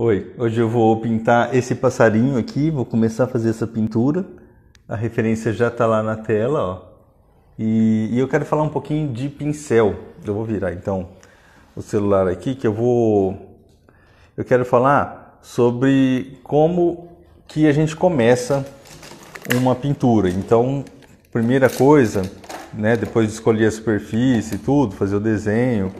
Oi, hoje eu vou pintar esse passarinho aqui, vou começar a fazer essa pintura. A referência já está lá na tela, ó. E eu quero falar um pouquinho de pincel. Eu vou virar então o celular aqui que eu quero falar sobre como que a gente começa uma pintura. Então, primeira coisa, né, depois de escolher a superfície e tudo, fazer o desenho,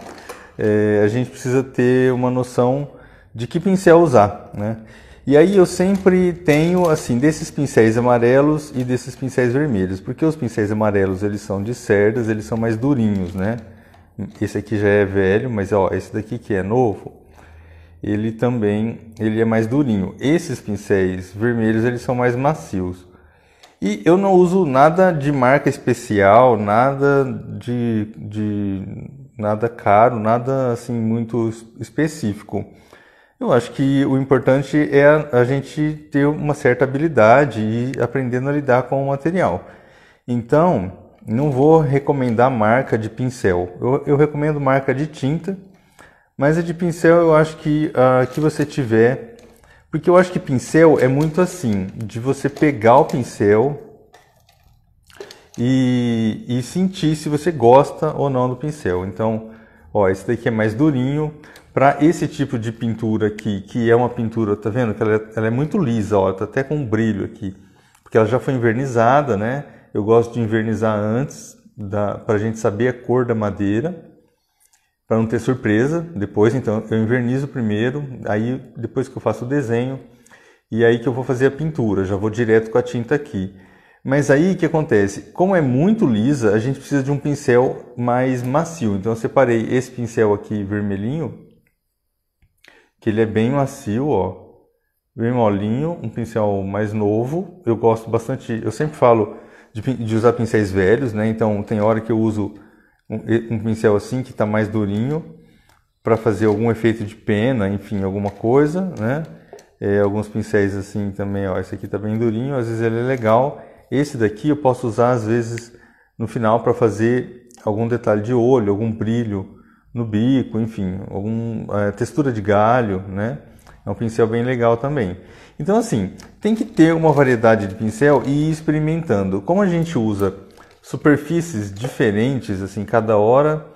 a gente precisa ter uma noção de que pincel usar, né? E aí eu sempre tenho, assim, desses pincéis amarelos e desses pincéis vermelhos, porque os pincéis amarelos, eles são de cerdas, eles são mais durinhos, né? Esse aqui já é velho, mas ó, esse daqui que é novo, ele é mais durinho. Esses pincéis vermelhos, eles são mais macios. E eu não uso nada de marca especial, nada nada caro, nada assim muito específico. Eu acho que o importante é a gente ter uma certa habilidade e aprendendo a lidar com o material. Então, não vou recomendar marca de pincel. Eu recomendo marca de tinta, mas a de pincel eu acho que a que você tiver, porque eu acho que pincel é muito assim, de você pegar o pincel e sentir se você gosta ou não do pincel. Então, ó, esse daqui é mais durinho. Para esse tipo de pintura aqui, que é uma pintura, tá vendo que ela é muito lisa, ó, tá até com um brilho aqui, porque ela já foi envernizada, né? Eu gosto de envernizar antes, para a gente saber a cor da madeira, para não ter surpresa depois. Então eu envernizo primeiro, aí depois que eu faço o desenho, e aí que eu vou fazer a pintura, já vou direto com a tinta aqui. Mas aí o que acontece? Como é muito lisa, a gente precisa de um pincel mais macio. Então eu separei esse pincel aqui vermelhinho, que ele é bem macio, ó, bem molinho, um pincel mais novo. Eu gosto bastante, eu sempre falo de usar pincéis velhos, né? Então tem hora que eu uso um pincel assim, que está mais durinho, para fazer algum efeito de pena, enfim, alguma coisa, né? Alguns pincéis assim também, ó, esse aqui está bem durinho, às vezes ele é legal. Esse daqui eu posso usar às vezes no final para fazer algum detalhe de olho, algum brilho no bico, enfim, alguma textura de galho, né? É um pincel bem legal também. Então, assim, tem que ter uma variedade de pincel e ir experimentando. Como a gente usa superfícies diferentes, assim, cada hora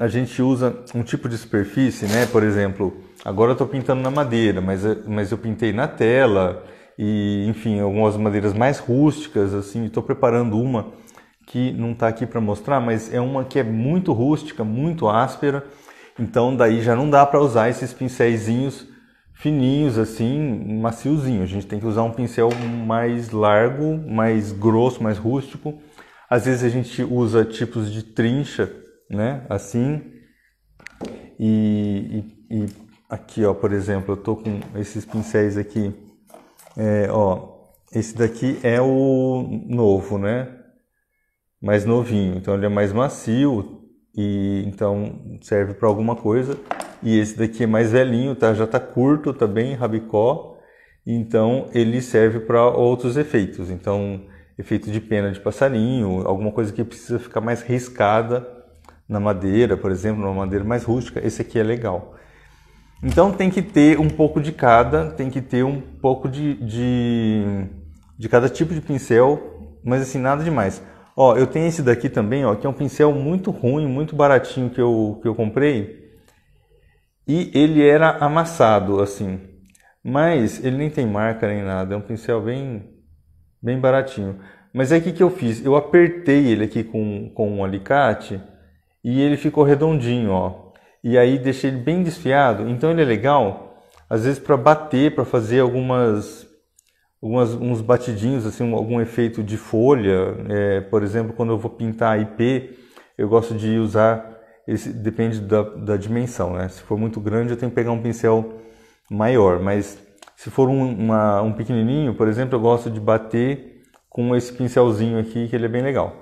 a gente usa um tipo de superfície, né? Por exemplo, agora eu estou pintando na madeira, mas eu pintei na tela e, enfim, algumas madeiras mais rústicas, assim, estou preparando uma que não está aqui para mostrar, mas é uma que é muito rústica, muito áspera, então daí já não dá para usar esses pincéisinhos fininhos assim, maciozinho. A gente tem que usar um pincel mais largo, mais grosso, mais rústico. Às vezes a gente usa tipos de trincha, né, assim. E aqui, ó, por exemplo, eu tô com esses pincéis aqui, ó, esse daqui é o novo, né? Mais novinho, então ele é mais macio e então serve para alguma coisa. E esse daqui é mais velhinho, tá? Já tá curto, tá bem rabicó, então ele serve para outros efeitos. Então, efeito de pena de passarinho, alguma coisa que precisa ficar mais riscada na madeira, por exemplo, numa madeira mais rústica, esse aqui é legal. Então tem que ter um pouco de cada, tem que ter um pouco de cada tipo de pincel, mas assim, nada demais. Ó, eu tenho esse daqui também, ó, que é um pincel muito ruim, muito baratinho que eu comprei. E ele era amassado, assim. Mas ele nem tem marca nem nada, é um pincel bem baratinho. Mas aí o que eu fiz? Eu apertei ele aqui com um alicate e ele ficou redondinho, ó. E aí deixei ele bem desfiado, então ele é legal, às vezes para bater, para fazer uns batidinhos, assim, algum efeito de folha. Por exemplo, quando eu vou pintar IP, eu gosto de usar, depende da dimensão, né? Se for muito grande, eu tenho que pegar um pincel maior, mas se for um pequenininho, por exemplo, eu gosto de bater com esse pincelzinho aqui, que ele é bem legal.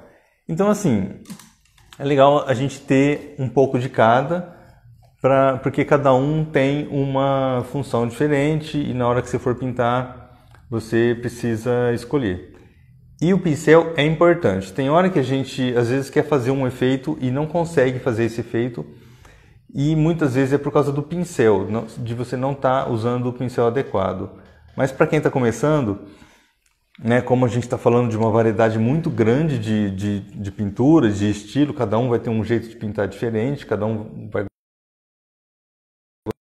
Então, assim, é legal a gente ter um pouco de cada, porque cada um tem uma função diferente e na hora que você for pintar, você precisa escolher. E o pincel é importante. Tem hora que a gente às vezes quer fazer um efeito e não consegue fazer esse efeito e muitas vezes é por causa do pincel, de você não estar usando o pincel adequado. Mas para quem está começando, né, como a gente está falando de uma variedade muito grande de pinturas, de estilo, cada um vai ter um jeito de pintar diferente, cada um vai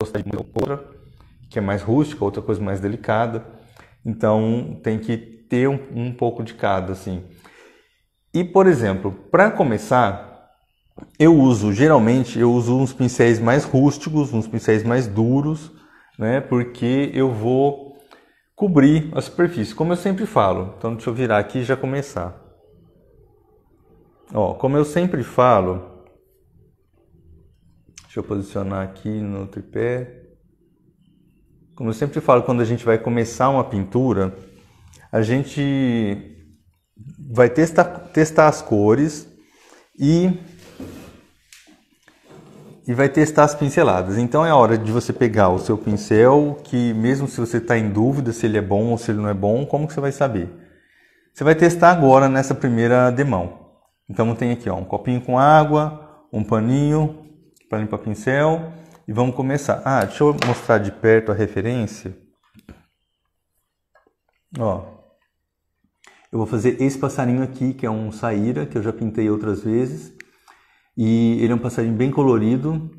gostar de uma outra, que é mais rústica, outra coisa mais delicada. Então tem que ter um pouco de cada, assim. E, por exemplo, para começar, geralmente eu uso uns pincéis mais rústicos, uns pincéis mais duros, né, porque eu vou cobrir a superfície, como eu sempre falo. Então deixa eu virar aqui e já começar. Ó, como eu sempre falo, deixa eu posicionar aqui no tripé. Como eu sempre falo, quando a gente vai começar uma pintura, a gente vai testar as cores e vai testar as pinceladas. Então é a hora de você pegar o seu pincel, que mesmo se você está em dúvida se ele é bom ou se ele não é bom, como que você vai saber? Você vai testar agora nessa primeira demão. Então tem aqui ó, um copinho com água, um paninho para limpar o pincel e vamos começar. Ah, deixa eu mostrar de perto a referência. Ó, eu vou fazer esse passarinho aqui, que é um saíra, que eu já pintei outras vezes. E ele é um passarinho bem colorido.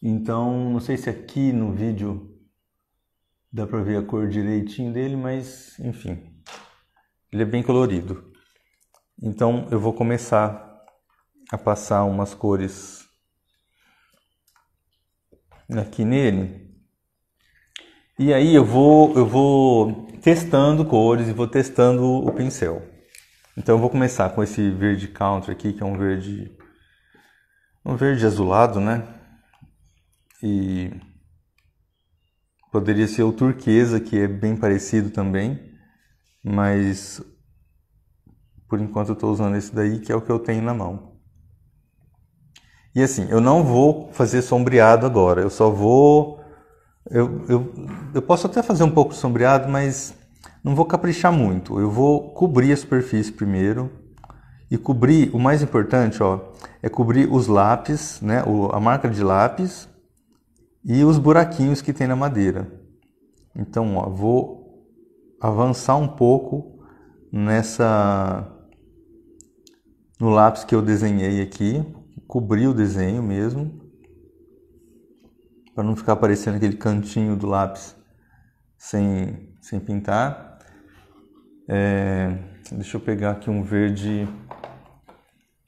Então, não sei se aqui no vídeo dá para ver a cor direitinho dele, mas enfim. Ele é bem colorido. Então, eu vou começar a passar umas cores aqui nele. E aí eu vou testando cores e vou testando o pincel. Então eu vou começar com esse verde country aqui, que é um verde azulado, né? E poderia ser o turquesa, que é bem parecido também, mas por enquanto eu estou usando esse daí, que é o que eu tenho na mão. E assim, eu não vou fazer sombreado agora, eu só vou... Eu posso até fazer um pouco de sombreado, mas não vou caprichar muito. Eu vou cobrir a superfície primeiro. E cobrir, o mais importante, ó, é cobrir os lápis, né, a marca de lápis e os buraquinhos que tem na madeira. Então, ó, vou avançar um pouco no lápis que eu desenhei aqui, cobrir o desenho mesmo, para não ficar aparecendo aquele cantinho do lápis sem pintar. Deixa eu pegar aqui um verde.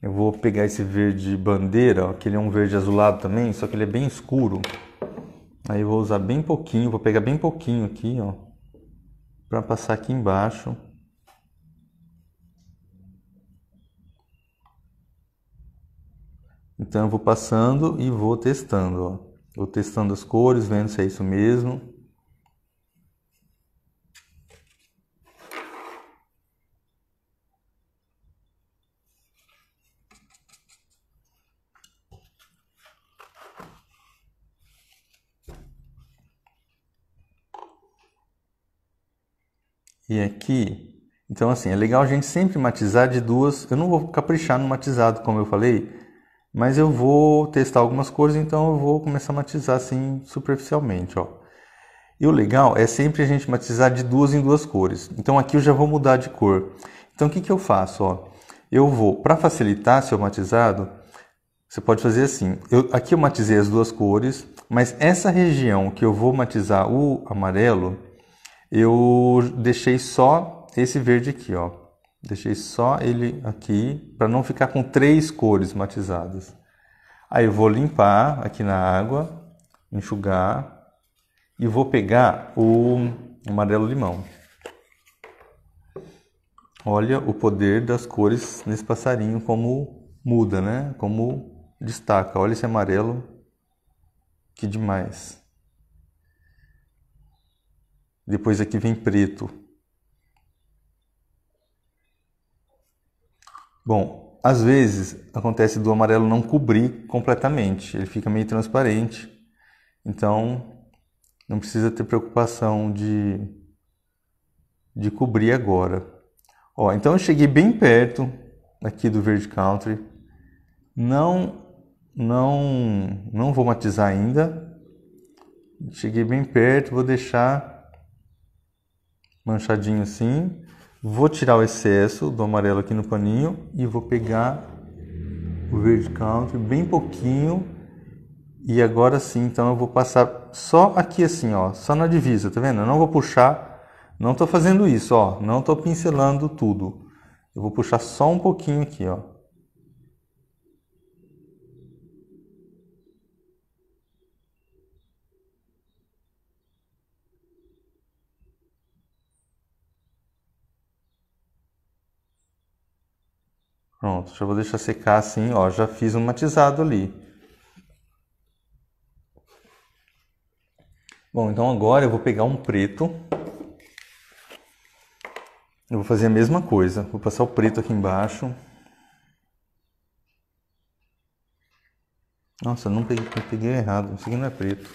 Eu vou pegar esse verde bandeira, ó, que ele é um verde azulado também, só que ele é bem escuro. Aí eu vou usar bem pouquinho, vou pegar bem pouquinho aqui, ó, para passar aqui embaixo. Então eu vou passando e vou testando, ó. Vou testando as cores, vendo se é isso mesmo. E aqui, então assim, é legal a gente sempre matizar de duas. Eu não vou caprichar no matizado, como eu falei, mas eu vou testar algumas cores, então eu vou começar a matizar assim superficialmente, ó. E o legal é sempre a gente matizar de duas em duas cores. Então aqui eu já vou mudar de cor. Então o que eu faço, ó? Eu vou, para facilitar seu matizado, você pode fazer assim. Aqui eu matizei as duas cores, mas essa região que eu vou matizar o amarelo, eu deixei só esse verde aqui, ó. Deixei só ele aqui, para não ficar com três cores matizadas. Aí eu vou limpar aqui na água, enxugar, e vou pegar o amarelo limão. Olha o poder das cores nesse passarinho, como muda, né? Como destaca. Olha esse amarelo, que demais. Depois aqui vem preto. Bom, às vezes acontece do amarelo não cobrir completamente, ele fica meio transparente. Então, não precisa ter preocupação de cobrir agora. Ó, então eu cheguei bem perto aqui do verde country. Não não vou matizar ainda. Cheguei bem perto, vou deixar manchadinho assim. Vou tirar o excesso do amarelo aqui no paninho e vou pegar o verde country bem pouquinho. E agora sim, então eu vou passar só aqui assim, ó, só na divisa, tá vendo? Eu não vou puxar, não tô fazendo isso, ó, não tô pincelando tudo. Eu vou puxar só um pouquinho aqui, ó. Pronto, já vou deixar secar assim, ó, já fiz um matizado ali. Bom, então agora eu vou pegar um preto. Eu vou fazer a mesma coisa. Vou passar o preto aqui embaixo. Nossa, eu peguei errado. Isso aqui não é preto.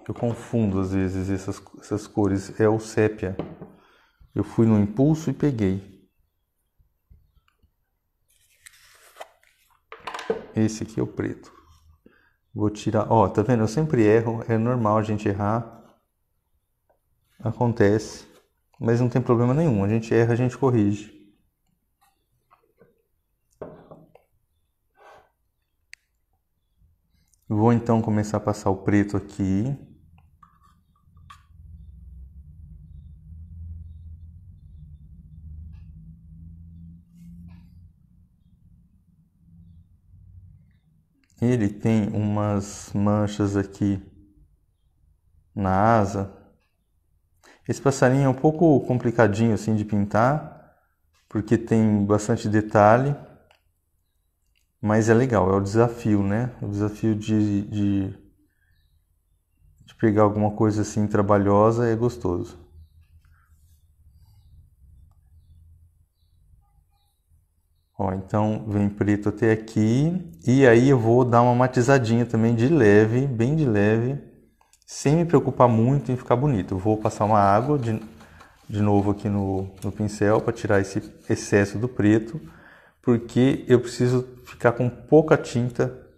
Eu confundo às vezes essas cores. É o sépia. Eu fui no impulso e peguei. Esse aqui é o preto. Vou tirar. Ó, tá vendo? Eu sempre erro. É normal a gente errar. Acontece. Mas não tem problema nenhum. A gente erra, a gente corrige. Vou então começar a passar o preto aqui. Ele tem umas manchas aqui na asa. Esse passarinho é um pouco complicadinho assim de pintar, porque tem bastante detalhe, mas é legal, é o desafio, né? O desafio de pegar alguma coisa assim trabalhosa é gostoso. Ó, então vem preto até aqui, e aí eu vou dar uma matizadinha também de leve, bem de leve, sem me preocupar muito em ficar bonito. Eu vou passar uma água de novo aqui no pincel para tirar esse excesso do preto, porque eu preciso ficar com pouca tinta.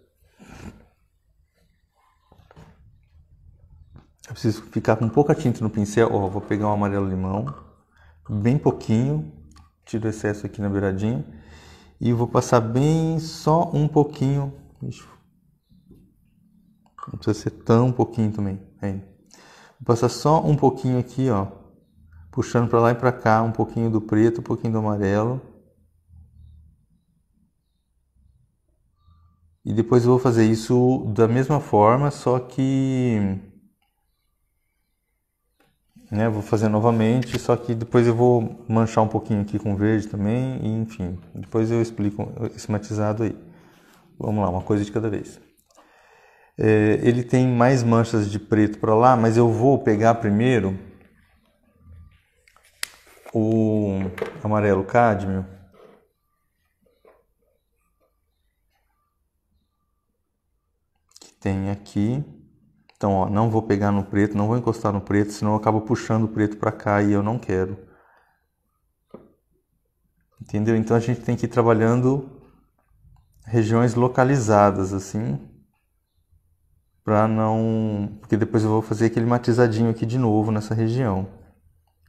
Eu preciso ficar com pouca tinta no pincel. Ó, vou pegar um amarelo limão, bem pouquinho, tiro o excesso aqui na beiradinha e vou passar bem só um pouquinho. Não precisa ser tão pouquinho também. Aí. Vou passar só um pouquinho aqui, ó, puxando para lá e para cá, um pouquinho do preto, um pouquinho do amarelo. E depois eu vou fazer isso da mesma forma, só que, né, vou fazer novamente, só que depois eu vou manchar um pouquinho aqui com verde também, e enfim, depois eu explico esse matizado aí. Vamos lá, uma coisa de cada vez. Ele tem mais manchas de preto para lá, mas eu vou pegar primeiro o amarelo cádmio. Que tem aqui. Então, ó, não vou pegar no preto, não vou encostar no preto, senão eu acabo puxando o preto para cá e eu não quero. Entendeu? Então a gente tem que ir trabalhando regiões localizadas, assim, para não... Porque depois eu vou fazer aquele matizadinho aqui de novo nessa região,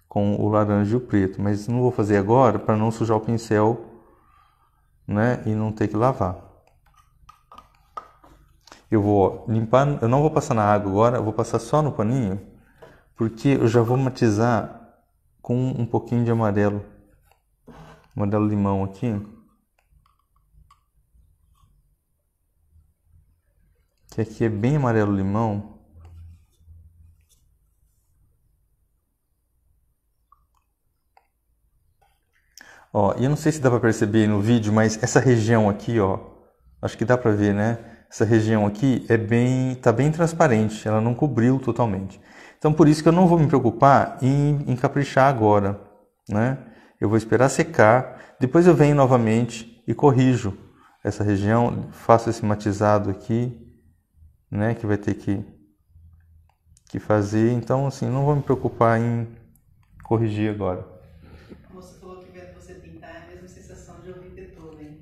com o laranja e o preto. Mas não vou fazer agora para não sujar o pincel, né, e não ter que lavar. Eu vou limpar, eu não vou passar na água agora, eu vou passar só no paninho, porque eu já vou matizar com um pouquinho de amarelo limão aqui. Que aqui é bem amarelo limão. Ó, e eu não sei se dá para perceber no vídeo, mas essa região aqui, ó, acho que dá para ver, né? Essa região aqui tá bem transparente, ela não cobriu totalmente. Então por isso que eu não vou me preocupar em caprichar agora, né? Eu vou esperar secar, depois eu venho novamente e corrijo essa região, faço esse matizado aqui, né? Que vai ter que fazer. Então assim, não vou me preocupar em corrigir agora. Você falou que vendo você pintar é a mesma sensação de ouvir Beethoven.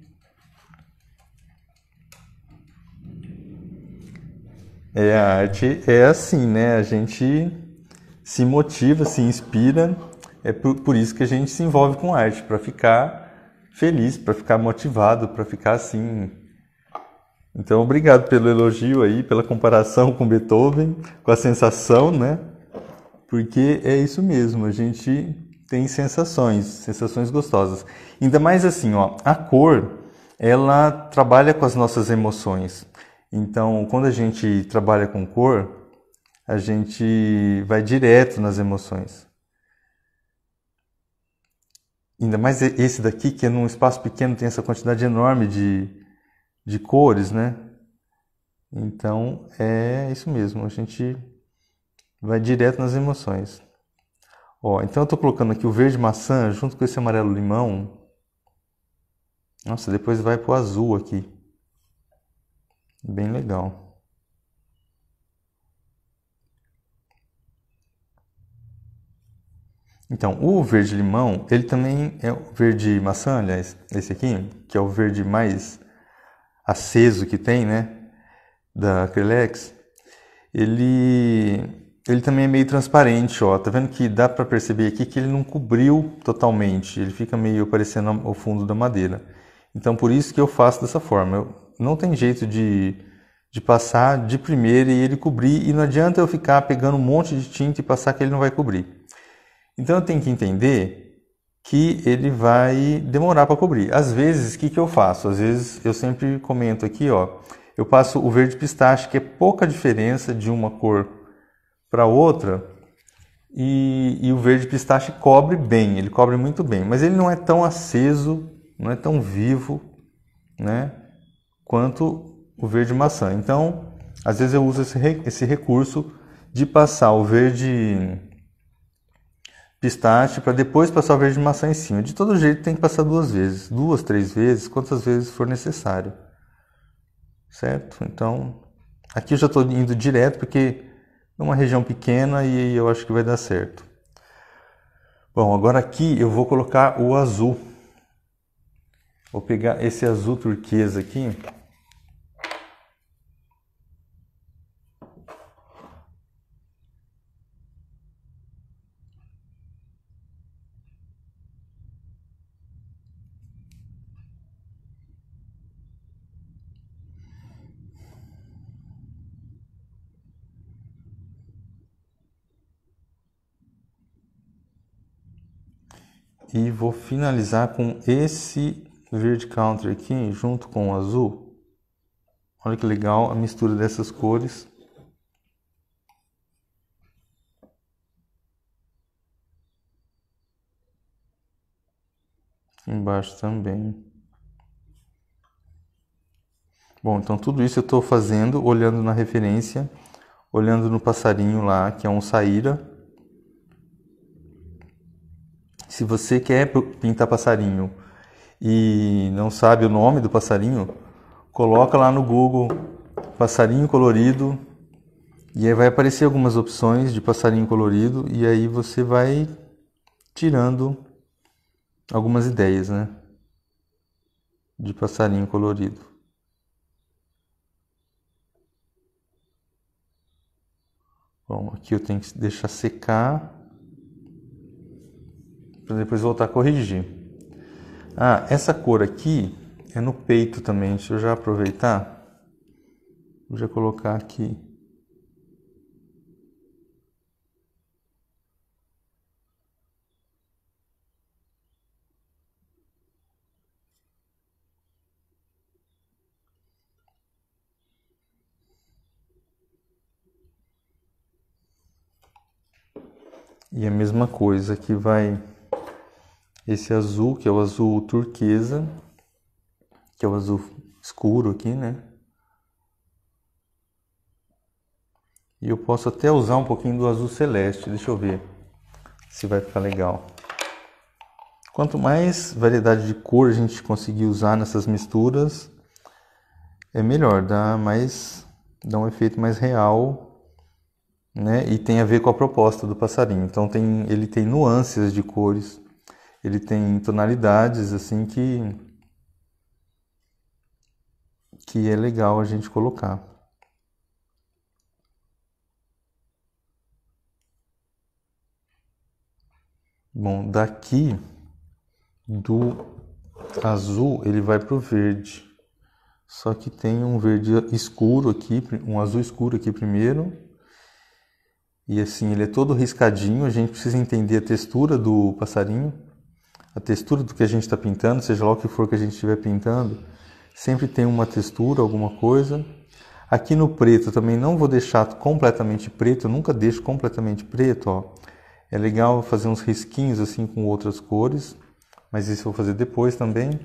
A arte é assim, né? A gente se motiva, se inspira. É por isso que a gente se envolve com arte, para ficar feliz, para ficar motivado, para ficar assim. Então, obrigado pelo elogio aí, pela comparação com Beethoven, com a sensação, né? Porque é isso mesmo, a gente tem sensações gostosas. Ainda mais assim, ó, a cor, ela trabalha com as nossas emoções. Então, quando a gente trabalha com cor, a gente vai direto nas emoções. Ainda mais esse daqui, que é num espaço pequeno, tem essa quantidade enorme de cores, né? Então, é isso mesmo, a gente vai direto nas emoções. Ó, então eu estou colocando aqui o verde maçã junto com esse amarelo limão. Nossa, depois vai pro azul aqui. Bem legal. Então, o verde limão, ele também é o verde maçã, aliás, esse aqui, que é o verde mais aceso que tem, né, da Acrylex. Ele também é meio transparente, ó. Tá vendo que dá para perceber aqui que ele não cobriu totalmente. Ele fica meio parecendo o fundo da madeira. Então, por isso que eu faço dessa forma. Não tem jeito de passar de primeira e ele cobrir. E não adianta eu ficar pegando um monte de tinta e passar que ele não vai cobrir. Então, eu tenho que entender que ele vai demorar para cobrir. Às vezes, o que eu faço? Às vezes, eu sempre comento aqui, ó. Eu passo o verde pistache, que é pouca diferença de uma cor para outra, e o verde pistache cobre bem, ele cobre muito bem, mas ele não é tão aceso, não é tão vivo, né, quanto o verde maçã. Então, às vezes eu uso esse recurso de passar o verde pistache para depois passar o verde maçã em cima. De todo jeito tem que passar 2 vezes, 2, 3 vezes, quantas vezes for necessário, certo? Então, aqui eu já estou indo direto porque é uma região pequena e eu acho que vai dar certo. Bom, agora aqui eu vou colocar o azul. Vou pegar esse azul turquesa aqui. E vou finalizar com esse verde country aqui, junto com o azul. Olha que legal a mistura dessas cores. Aqui embaixo também. Bom, então tudo isso eu estou fazendo olhando na referência, olhando no passarinho lá, que é um saíra. Se você quer pintar passarinho e não sabe o nome do passarinho, coloca lá no Google passarinho colorido e aí vai aparecer algumas opções de passarinho colorido e aí você vai tirando algumas ideias, né, de passarinho colorido. Bom, aqui eu tenho que deixar secar para depois voltar a corrigir. Ah, essa cor aqui é no peito também. Deixa eu já aproveitar. Vou já colocar aqui. E a mesma coisa aqui vai esse azul, que é o azul turquesa, que é o azul escuro aqui, né? E eu posso até usar um pouquinho do azul celeste. Deixa eu ver se vai ficar legal. Quanto mais variedade de cor a gente conseguir usar nessas misturas, é melhor, dá um efeito mais real, né? E tem a ver com a proposta do passarinho. Então ele tem nuances de cores, ele tem tonalidades assim que é legal a gente colocar. Bom, daqui do azul ele vai pro verde. Só que tem um verde escuro aqui, um azul escuro aqui primeiro. E assim, ele é todo riscadinho, a gente precisa entender a textura do passarinho, a textura do que a gente está pintando, seja lá o que for que a gente estiver pintando, sempre tem uma textura, alguma coisa. Aqui no preto também não vou deixar completamente preto, eu nunca deixo completamente preto, ó. É legal fazer uns risquinhos assim com outras cores, mas isso eu vou fazer depois também.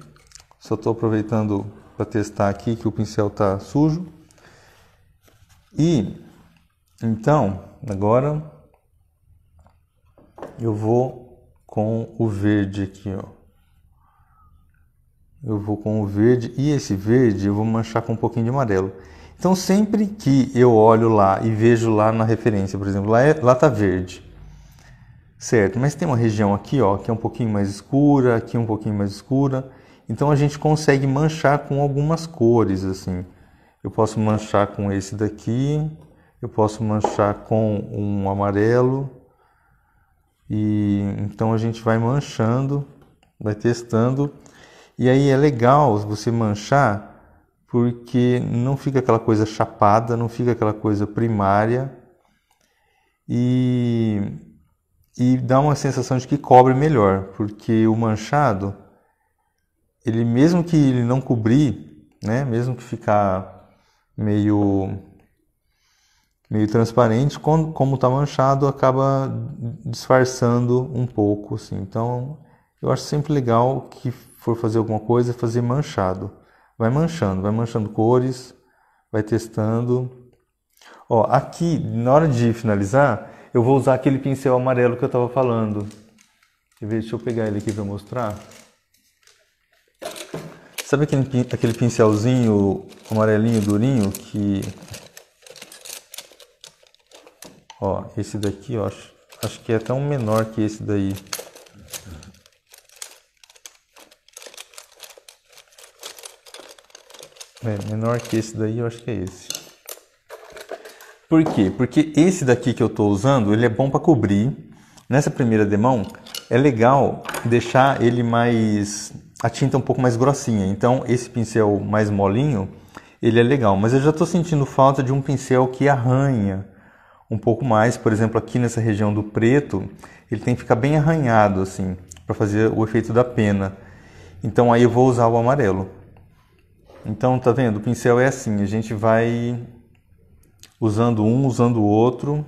Só estou aproveitando para testar aqui que o pincel está sujo. E então, agora eu vou com o verde aqui, ó. Eu vou com o verde e esse verde eu vou manchar com um pouquinho de amarelo. Então, sempre que eu olho lá e vejo lá na referência, por exemplo, lá tá verde, certo? Mas tem uma região aqui, ó, que é um pouquinho mais escura, aqui um pouquinho mais escura. Então, a gente consegue manchar com algumas cores, assim. Eu posso manchar com esse daqui, eu posso manchar com um amarelo. E então a gente vai manchando, vai testando. E aí é legal você manchar porque não fica aquela coisa chapada, não fica aquela coisa primária e dá uma sensação de que cobre melhor, porque o manchado, ele mesmo que ele não cobrir, né, mesmo que ficar meio transparente, como está manchado, acaba disfarçando um pouco, assim. Então, eu acho sempre legal que for fazer alguma coisa, fazer manchado. Vai manchando cores, vai testando. Ó, aqui, na hora de finalizar, eu vou usar aquele pincel amarelo que eu estava falando. Deixa eu pegar ele aqui para mostrar. Sabe aquele pincelzinho amarelinho durinho que... Ó, esse daqui, ó, acho que é até um menor que esse daí. É, menor que esse daí, eu acho que é esse. Por quê? Porque esse daqui que eu estou usando, ele é bom para cobrir. Nessa primeira demão, é legal deixar ele mais... a tinta um pouco mais grossinha. Então, esse pincel mais molinho, ele é legal. Mas eu já estou sentindo falta de um pincel que arranha um pouco mais. Por exemplo, aqui nessa região do preto, ele tem que ficar bem arranhado, assim, para fazer o efeito da pena. Então, aí eu vou usar o amarelo. Então, tá vendo? O pincel é assim, a gente vai usando um, usando o outro.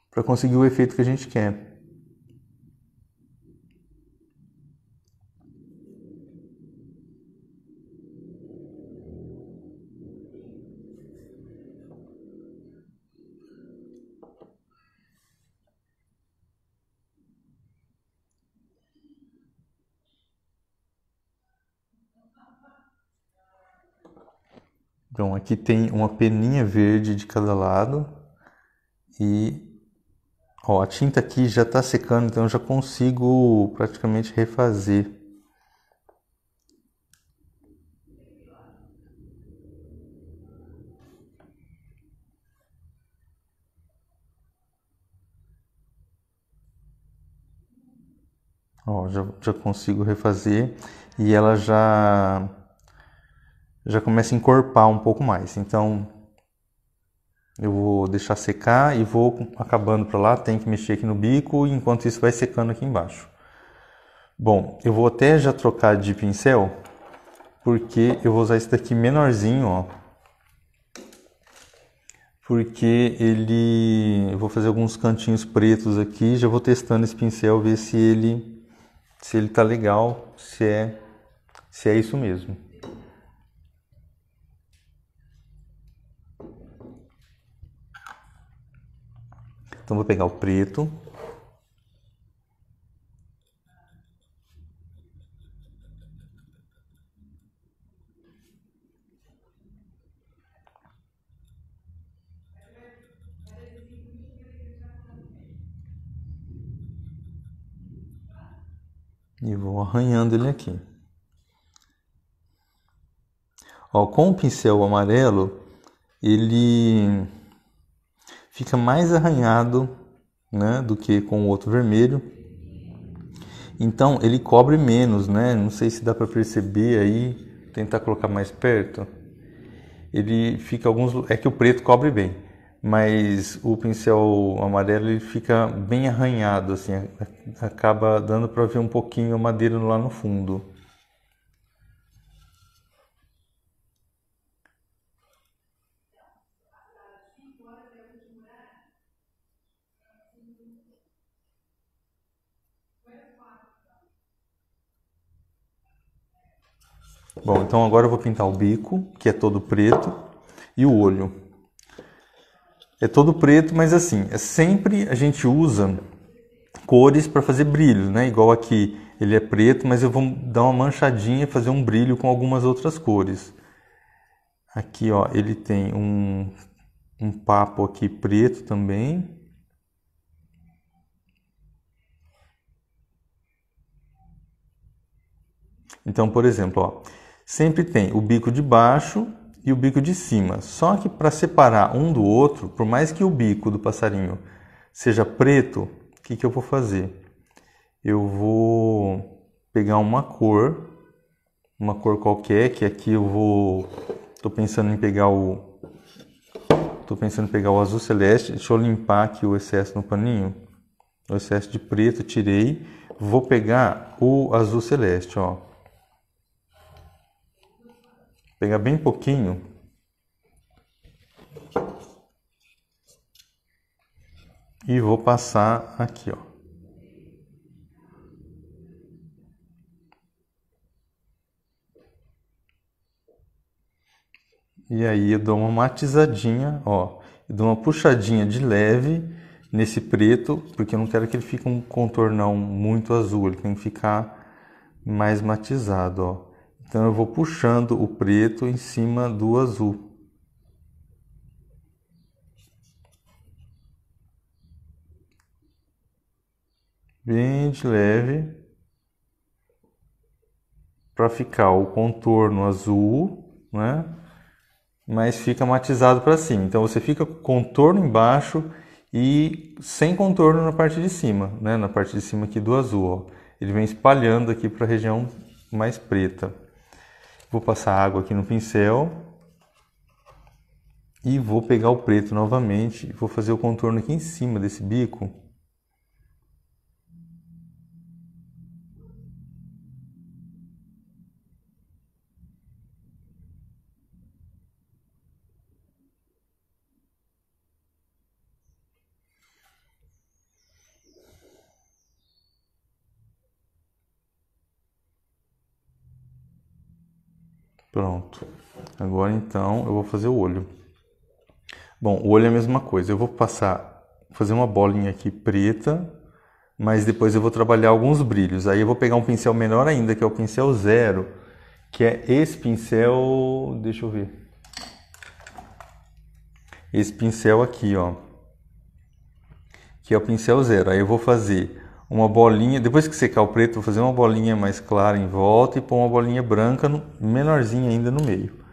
Para conseguir o efeito que a gente quer. Então, aqui tem uma peninha verde de cada lado e ó, a tinta aqui já está secando, então eu já consigo praticamente refazer. Ó, já consigo refazer e ela já começa a encorpar um pouco mais. Então, eu vou deixar secar e vou acabando para lá, tem que mexer aqui no bico, e enquanto isso vai secando aqui embaixo. Bom, eu vou até já trocar de pincel, porque eu vou usar esse daqui menorzinho, ó. Porque eu vou fazer alguns cantinhos pretos aqui, já vou testando esse pincel, ver se ele tá legal, se é isso mesmo. Então vou pegar o preto. E vou arranhando ele aqui. Ó, com o pincel amarelo, ele fica mais arranhado, né, do que com o outro vermelho. Então ele cobre menos, né? Não sei se dá para perceber aí, tentar colocar mais perto. Ele fica é que o preto cobre bem, mas o pincel amarelo ele fica bem arranhado assim, acaba dando para ver um pouquinho a madeira lá no fundo. Bom, então agora eu vou pintar o bico, que é todo preto, e o olho. É todo preto, mas assim, sempre a gente usa cores para fazer brilhos, né? Igual aqui, ele é preto, mas eu vou dar uma manchadinha e fazer um brilho com algumas outras cores. Aqui, ó, ele tem um papo aqui preto também. Então, por exemplo, ó, sempre tem o bico de baixo e o bico de cima. Só que para separar um do outro, por mais que o bico do passarinho seja preto, o que eu vou fazer? Eu vou pegar uma cor qualquer, que aqui eu vou... Tô pensando em pegar o azul celeste. Deixa eu limpar aqui o excesso no paninho. O excesso de preto, tirei. Vou pegar o azul celeste, ó. Pegar bem pouquinho. E vou passar aqui, ó. E aí eu dou uma matizadinha, ó. Eu dou uma puxadinha de leve nesse preto, porque eu não quero que ele fique um contornão muito azul, ele tem que ficar mais matizado, ó. Então eu vou puxando o preto em cima do azul. Bem de leve, para ficar o contorno azul, né? Mas fica matizado para cima. Então você fica com contorno embaixo e sem contorno na parte de cima, né? Na parte de cima aqui do azul, ó. Ele vem espalhando aqui para a região mais preta. Vou passar água aqui no pincel e vou pegar o preto novamente e vou fazer o contorno aqui em cima desse bico. Pronto. Agora então eu vou fazer o olho. Bom, o olho é a mesma coisa. Eu vou fazer uma bolinha aqui preta, mas depois eu vou trabalhar alguns brilhos. Aí eu vou pegar um pincel menor ainda, que é o pincel 0, que é esse pincel, deixa eu ver. Esse pincel aqui, ó, que é o pincel 0. Aí eu vou fazer uma bolinha, depois que secar o preto, vou fazer uma bolinha mais clara em volta e pôr uma bolinha branca menorzinha ainda no meio.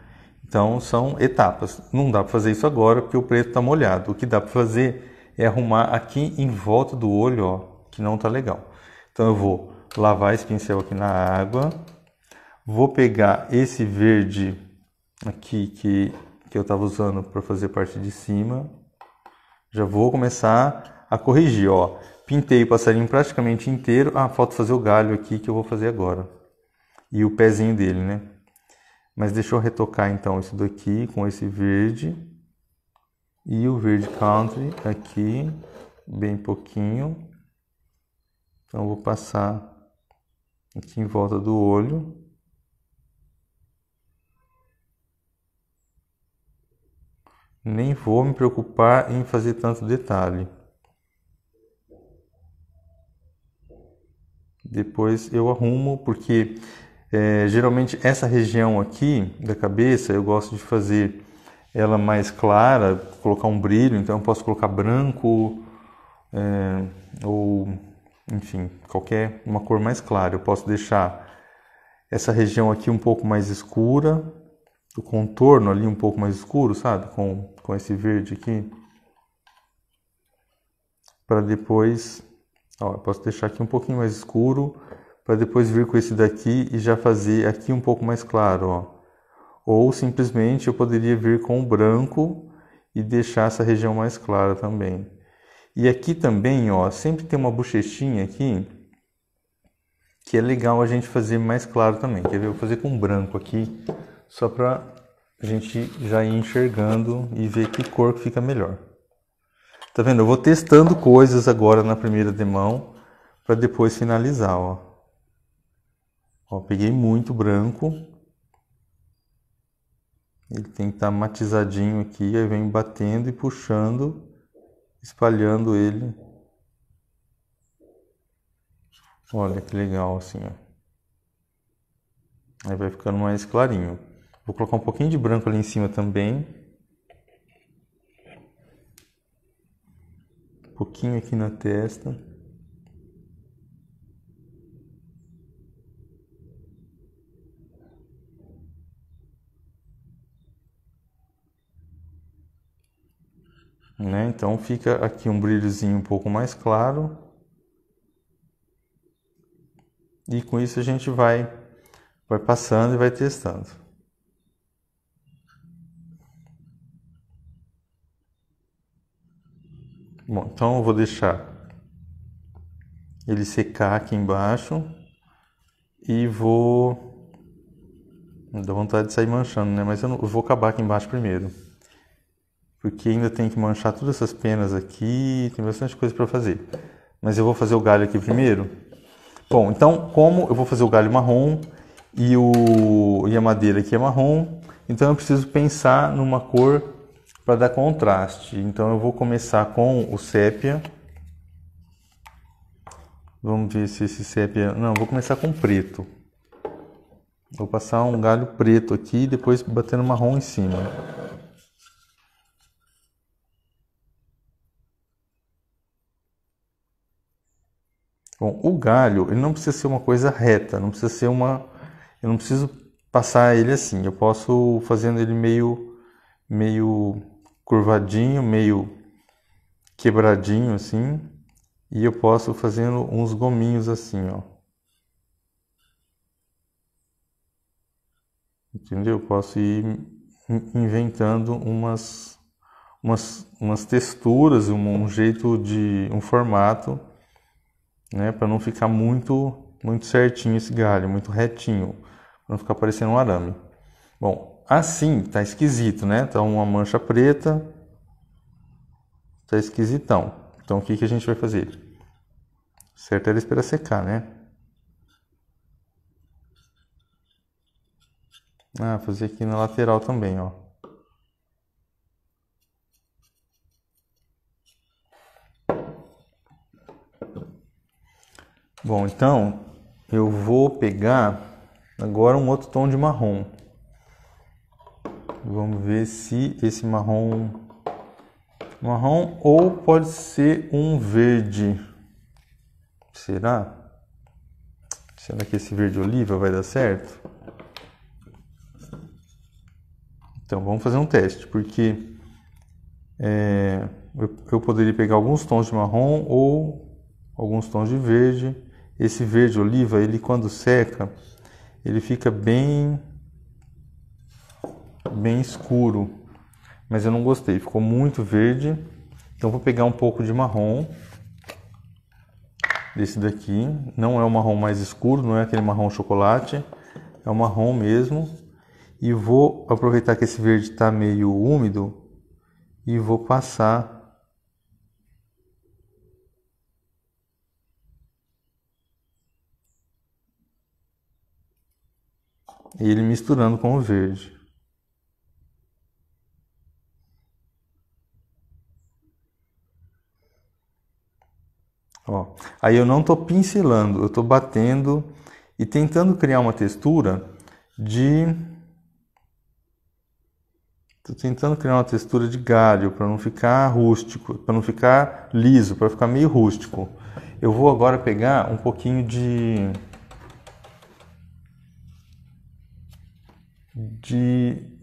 Então são etapas. Não dá para fazer isso agora porque o preto está molhado. O que dá para fazer é arrumar aqui em volta do olho, ó, que não está legal. Então eu vou lavar esse pincel aqui na água. Vou pegar esse verde aqui que eu estava usando para fazer a parte de cima. Já vou começar a corrigir, ó. Pintei o passarinho praticamente inteiro. Ah, falta fazer o galho aqui que eu vou fazer agora. E o pezinho dele, né? Mas deixa eu retocar então isso daqui com esse verde. E o verde country aqui, bem pouquinho. Então eu vou passar aqui em volta do olho. Nem vou me preocupar em fazer tanto detalhe. Depois eu arrumo, porque geralmente essa região aqui da cabeça eu gosto de fazer ela mais clara, colocar um brilho, então eu posso colocar branco ou enfim, uma cor mais clara. Eu posso deixar essa região aqui um pouco mais escura, o contorno ali um pouco mais escuro, sabe? Com esse verde aqui. para depois, ó, eu posso deixar aqui um pouquinho mais escuro, para depois vir com esse daqui e já fazer aqui um pouco mais claro, ó. Ou simplesmente eu poderia vir com o branco e deixar essa região mais clara também. E aqui também, ó, sempre tem uma bochechinha aqui, que é legal a gente fazer mais claro também. Quer ver? Eu vou fazer com branco aqui, só para a gente já ir enxergando e ver que cor que fica melhor. Tá vendo? Eu vou testando coisas agora na primeira demão, para depois finalizar, ó. Ó, peguei muito branco. Ele tem que estar matizadinho aqui, aí vem batendo e puxando, espalhando ele. Olha que legal assim, ó. Aí vai ficando mais clarinho. Vou colocar um pouquinho de branco ali em cima também. Um pouquinho aqui na testa. Né? Então fica aqui um brilhozinho um pouco mais claro. E com isso a gente vai passando e vai testando. Bom, então eu vou deixar ele secar aqui embaixo e vou... Dá vontade de sair manchando, né? Mas eu vou acabar aqui embaixo primeiro. Porque ainda tem que manchar todas essas penas aqui, tem bastante coisa para fazer. Mas eu vou fazer o galho aqui primeiro. Bom, então como eu vou fazer o galho marrom e a madeira aqui é marrom, então eu preciso pensar numa cor para dar contraste. Então eu vou começar com o sépia. Vamos ver se esse sépia... Não, vou começar com preto. Vou passar um galho preto aqui e depois batendo marrom em cima. Bom, o galho, ele não precisa ser uma coisa reta, não precisa ser uma... Eu não preciso passar ele assim, eu posso fazendo ele meio curvadinho, meio quebradinho assim, e eu posso fazendo uns gominhos assim, ó. Entendeu? Eu posso ir inventando umas texturas, um jeito de... um formato, né, para não ficar muito certinho esse galho, muito retinho, para não ficar parecendo um arame. Bom, assim tá esquisito, né? Tá uma mancha preta, tá esquisitão. Então o que a gente vai fazer? Certo era esperar secar, né? Ah, fazer aqui na lateral também, ó. Bom, então eu vou pegar agora um outro tom de marrom. Vamos ver se esse marrom ou pode ser um verde. Será? Será que esse verde oliva vai dar certo? Então vamos fazer um teste, porque eu poderia pegar alguns tons de marrom ou alguns tons de verde. Esse verde oliva, ele quando seca, ele fica bem escuro, mas eu não gostei, ficou muito verde. Então vou pegar um pouco de marrom, desse daqui, não é o marrom mais escuro, não é aquele marrom chocolate, é o marrom mesmo. E vou aproveitar que esse verde está meio úmido e vou passar ele misturando com o verde. Ó, aí eu não estou pincelando, eu estou batendo e tentando criar uma textura de... Estou tentando criar uma textura de galho para não ficar rústico, para não ficar liso, para ficar meio rústico. Eu vou agora pegar um pouquinho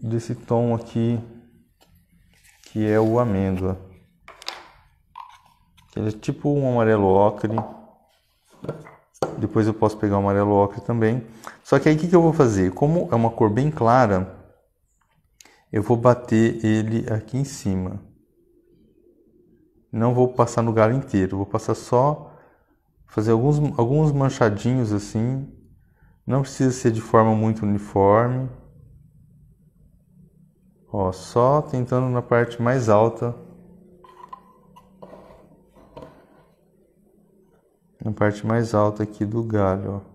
desse tom aqui, que é o amêndoa. Ele é tipo um amarelo ocre. Depois eu posso pegar o amarelo ocre também. Só que aí o que eu vou fazer? Como é uma cor bem clara, eu vou bater ele aqui em cima. Não vou passar no galho inteiro, vou passar só, fazer alguns manchadinhos assim. Não precisa ser de forma muito uniforme. Ó, só tentando na parte mais alta. Na parte mais alta aqui do galho, ó.